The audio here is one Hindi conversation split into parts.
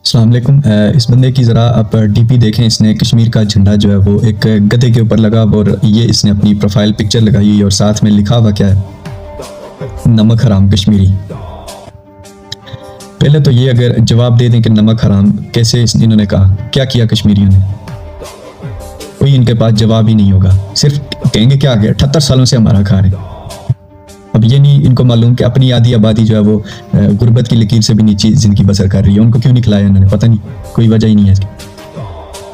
अस्सलाम वालेकुम। इस बंदे की ज़रा आप डीपी देखें। इसने कश्मीर का झंडा जो है वो एक गधे के ऊपर लगा और ये इसने अपनी प्रोफाइल पिक्चर लगाई हुई और साथ में लिखा हुआ क्या है, नमक हराम कश्मीरी। पहले तो ये अगर जवाब दे दें कि नमक हराम कैसे इन्होंने कहा, क्या किया कश्मीरियों ने, कोई इनके पास जवाब ही नहीं होगा। सिर्फ कहेंगे क्या, 78 सालों से हमारा खा रहे। अब ये नहीं इनको मालूम कि अपनी आधी आबादी जो है वो गुर्बत की लकीर से भी नीचे ज़िंदगी बसर कर रही है। उनको क्यों नहीं खिलाया इन्होंने, पता नहीं, कोई वजह ही नहीं है इसकी।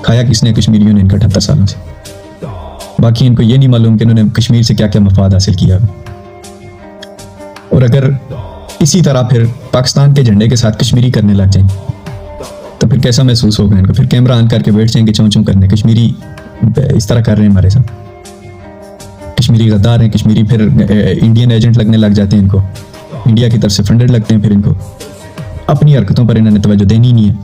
खाया किसने कश्मीरियों ने इनका 78 सालों से। बाकी इनको ये नहीं मालूम कि इन्होंने कश्मीर से क्या क्या मफाद हासिल किया। और अगर इसी तरह फिर पाकिस्तान के झंडे के साथ कश्मीरी करने लग जाएं तो फिर कैसा महसूस होगा इनको। फिर कैमरा ऑन करके बैठ जाएंगे चौं चौं करने, कश्मीरी इस तरह कर रहे हैं हमारे साथ, कश्मीरी गद्दार हैं, कश्मीरी फिर इंडियन एजेंट लगने लग जाते हैं इनको, इंडिया की तरफ से फंडेड लगते हैं। फिर इनको अपनी हरकतों पर इन्होंने तवज्जो देनी ही नहीं है,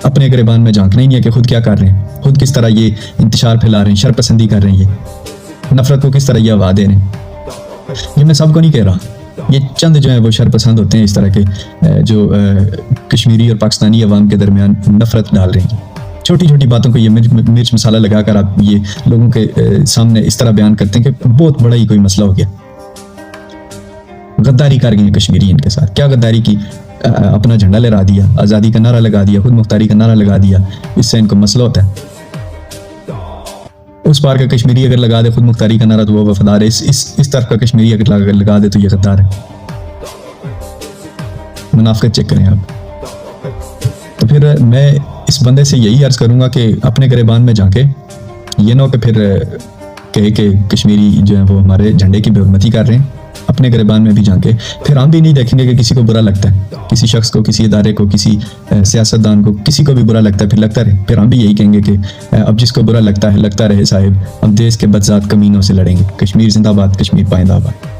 अपने गिरबान में झांकना ही नहीं है कि खुद क्या कर रहे हैं, खुद किस तरह ये इंतशार फैला रहे हैं, शरपसंदी कर रहे हैं, ये नफरत को किस तरह ये हवा दे रहे हैं। ये मैं सबको नहीं कह रहा, ये चंद जो है वो शरपसंद होते हैं इस तरह के जो कश्मीरी और पाकिस्तानी अवाम के दरमियान नफरत डाल रहे हैं। छोटी छोटी बातों को ये मिर्च मसाला लगाकर आप ये लोगों के सामने इस तरह बयान करते हैं कि बहुत बड़ा ही कोई मसला हो गया। गद्दारी कर गए कश्मीरी इनके साथ। क्या गद्दारी की, अपना झंडा लहरा दिया, आज़ादी का नारा लगा दिया, खुद मुख्तारी का नारा लगा दिया, इससे इनको मसला होता है। उस पार का कश्मीरी अगर लगा दे खुद मुख्तारी का नारा तो वो वफादार है, इस तरफ का कश्मीरी अगर लगा दे तो ये गद्दार है। मुनाफिकत चेक करें आप। तो फिर मैं इस बंदे से यही अर्ज करूंगा कि अपने गिरबान में जाके ये ना कि फिर कहे कि कश्मीरी जो है वो हमारे झंडे की बेहरमती कर रहे हैं। अपने गिरबान में भी जाके फिर हम भी नहीं देखेंगे कि किसी को बुरा लगता है, किसी शख्स को, किसी इदारे को, किसी सियासतदान को, किसी को भी बुरा लगता है, फिर लगता रहे। फिर हम भी यही कहेंगे कि अब जिसको बुरा लगता है लगता रहे साहिब, हम देश के बदजात कमीनों से लड़ेंगे। कश्मीर जिंदाबाद, कश्मीर पाइंदाबाद।